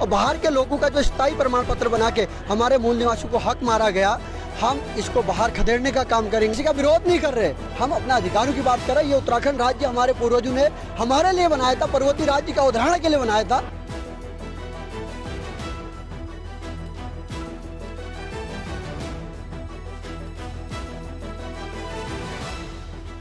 और बाहर के लोगों का जो स्थायी प्रमाण पत्र बना के हमारे मूल निवासियों को हक मारा गया, हम इसको बाहर खदेड़ने का काम करेंगे। किसी का विरोध नहीं कर रहे, हम अपने अधिकारों की बात कर रहे हैं। ये उत्तराखंड राज्य हमारे पूर्वजों ने हमारे लिए बनाया था, पर्वतीय राज्य का उदाहरण के लिए बनाया था।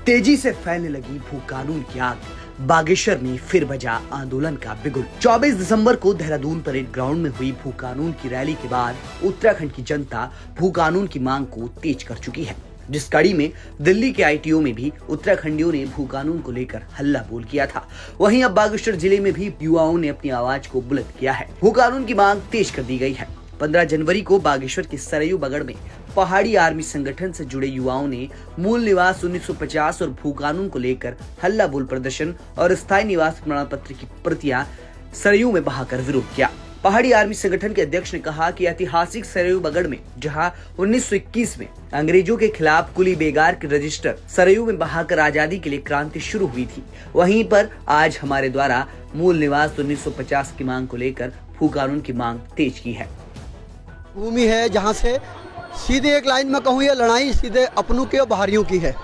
तेजी से फैलने लगी भू कानून की आग, बागेश्वर में फिर बजा आंदोलन का बिगुल। 24 दिसंबर को देहरादून परेड ग्राउंड में हुई भू कानून की रैली के बाद उत्तराखंड की जनता भू कानून की मांग को तेज कर चुकी है, जिस कड़ी में दिल्ली के आईटीओ में भी उत्तराखंडियों ने भू कानून को लेकर हल्ला बोल किया था। वहीं अब बागेश्वर जिले में भी युवाओं ने अपनी आवाज को बुलंद किया है। भू कानून की मांग तेज कर दी गई है। 15 जनवरी को बागेश्वर के सरयू बगड़ में पहाड़ी आर्मी संगठन से जुड़े युवाओं ने मूल निवास 1950 और भू कानून को लेकर हल्ला बोल प्रदर्शन और स्थायी निवास प्रमाण पत्र की प्रतियां सरयू में बहाकर विरोध किया। पहाड़ी आर्मी संगठन के अध्यक्ष ने कहा कि ऐतिहासिक सरयू बगड़ में जहां 1921 में अंग्रेजों के खिलाफ कुली बेगार के रजिस्टर सरयू में बहाकर आजादी के लिए क्रांति शुरू हुई थी, वहीं पर आज हमारे द्वारा मूल निवास 1950 की मांग को लेकर भू कानून की मांग तेज की है। भूमि है जहाँ से सीधे एक लाइन में कहूँ, ये लड़ाई सीधे अपनों के और बाहरियों की है।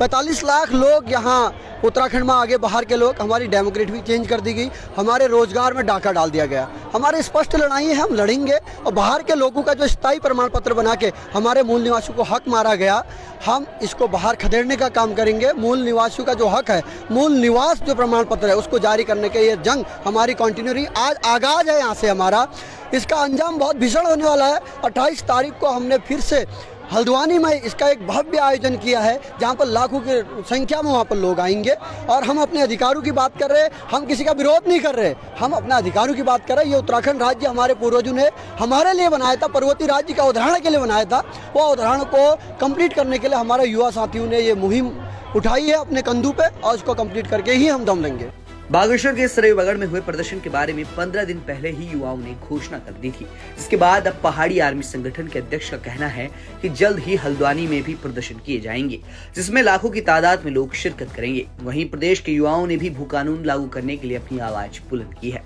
45 लाख लोग यहाँ उत्तराखंड में आगे, बाहर के लोग, हमारी डेमोक्रेसी भी चेंज कर दी गई, हमारे रोजगार में डाका डाल दिया गया। हमारी स्पष्ट लड़ाई है, हम लड़ेंगे और बाहर के लोगों का जो स्थायी प्रमाण पत्र बना के हमारे मूल निवासियों को हक मारा गया, हम इसको बाहर खदेड़ने का काम करेंगे। मूल निवासियों का जो हक है, मूल निवास जो प्रमाण पत्र है, उसको जारी करने के ये जंग हमारी कंटिन्यू रही। आज आगाज है यहाँ से हमारा, इसका अंजाम बहुत भीषण होने वाला है। 28 तारीख को हमने फिर से हल्द्वानी में इसका एक भव्य आयोजन किया है, जहां पर लाखों की संख्या में वहां पर लोग आएंगे और हम अपने अधिकारों की बात कर रहे हैं। हम किसी का विरोध नहीं कर रहे, हम अपने अधिकारों की बात कर रहे हैं। ये उत्तराखंड राज्य हमारे पूर्वजों ने हमारे लिए बनाया था, पर्वतीय राज्य का उदाहरण के लिए बनाया था। वो उदाहरण को कंप्लीट करने के लिए हमारे युवा साथियों ने ये मुहिम उठाई है अपने कंधों पे, और उसको कंप्लीट करके ही हम दम लेंगे। बागेश्वर के सरयू बगड़ में हुए प्रदर्शन के बारे में 15 दिन पहले ही युवाओं ने घोषणा कर दी थी। इसके बाद अब पहाड़ी आर्मी संगठन के अध्यक्ष का कहना है कि जल्द ही हल्द्वानी में भी प्रदर्शन किए जाएंगे, जिसमें लाखों की तादाद में लोग शिरकत करेंगे। वहीं प्रदेश के युवाओं ने भी भू कानून लागू करने के लिए अपनी आवाज बुलंद की है।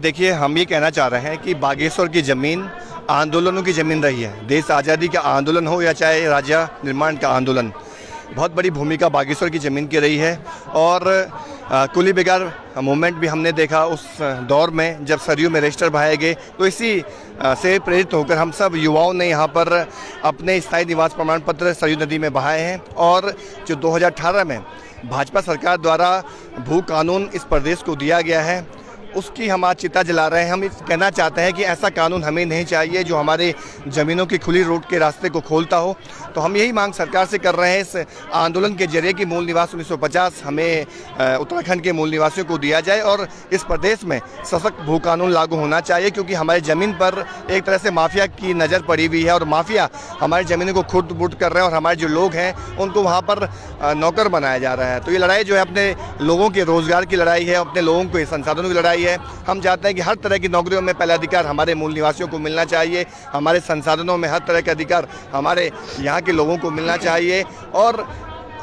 देखिए, हम ये कहना चाह रहे हैं कि बागेश्वर की जमीन आंदोलनों की जमीन रही है। देश आज़ादी का आंदोलन हो या चाहे राज्य निर्माण का आंदोलन, बहुत बड़ी भूमिका बागेश्वर की ज़मीन की रही है। और कुली बेगार मूवमेंट भी हमने देखा उस दौर में, जब सरयू में रजिस्टर बहाए गए, तो इसी से प्रेरित होकर हम सब युवाओं ने यहाँ पर अपने स्थायी निवास प्रमाण पत्र सरयू नदी में बहाए हैं। और जो 2018 में भाजपा सरकार द्वारा भू कानून इस प्रदेश को दिया गया है, उसकी हम आज चिता जला रहे हैं। हम कहना चाहते हैं कि ऐसा कानून हमें नहीं चाहिए जो हमारे ज़मीनों की खुली रोड के रास्ते को खोलता हो। तो हम यही मांग सरकार से कर रहे हैं इस आंदोलन के जरिए कि मूल निवास 1950 हमें उत्तराखंड के मूल निवासियों को दिया जाए और इस प्रदेश में सशक्त भू कानून लागू होना चाहिए, क्योंकि हमारी ज़मीन पर एक तरह से माफिया की नज़र पड़ी हुई है और माफिया हमारी ज़मीनों को खुर्द बुर्द कर रहे हैं और हमारे जो लोग हैं उनको वहाँ पर नौकर बनाया जा रहा है। तो ये लड़ाई जो है अपने लोगों के रोज़गार की लड़ाई है, अपने लोगों के संसाधनों की लड़ाई है। हम चाहते हैं कि हर तरह की नौकरियों में पहला अधिकार हमारे मूल निवासियों को मिलना चाहिए, हमारे संसाधनों में हर तरह के अधिकार हमारे यहाँ के लोगों को मिलना चाहिए, और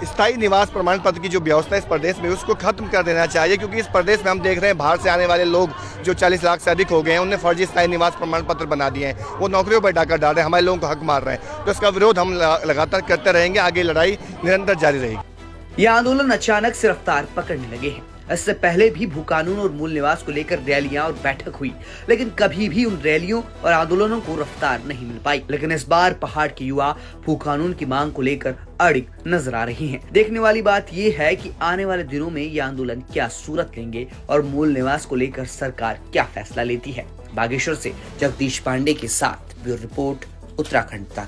स्थायी निवास प्रमाण पत्र की जो व्यवस्था इस प्रदेश में उसको खत्म कर देना चाहिए। क्योंकि इस प्रदेश में हम देख रहे हैं बाहर से आने वाले लोग जो 40 लाख से अधिक हो गए हैं, उन्हें फर्जी स्थायी निवास प्रमाण पत्र बना दिए हैं, वो नौकरियों पर डाका डाल रहे हैं, हमारे लोगों को हक मार रहे हैं। तो इसका विरोध हम लगातार करते रहेंगे, आगे लड़ाई निरंतर जारी रहेगी। यह आंदोलन अचानक से रफ्तार पकड़ने लगे हैं। इससे पहले भी भू कानून और मूल निवास को लेकर रैलियां और बैठक हुई, लेकिन कभी भी उन रैलियों और आंदोलनों को रफ्तार नहीं मिल पाई। लेकिन इस बार पहाड़ के युवा भू कानून की मांग को लेकर अड़िग नजर आ रही हैं। देखने वाली बात ये है कि आने वाले दिनों में ये आंदोलन क्या सूरत लेंगे और मूल निवास को लेकर सरकार क्या फैसला लेती है। बागेश्वर से जगदीश पांडे के साथ ब्यूरो रिपोर्ट, उत्तराखंड तक।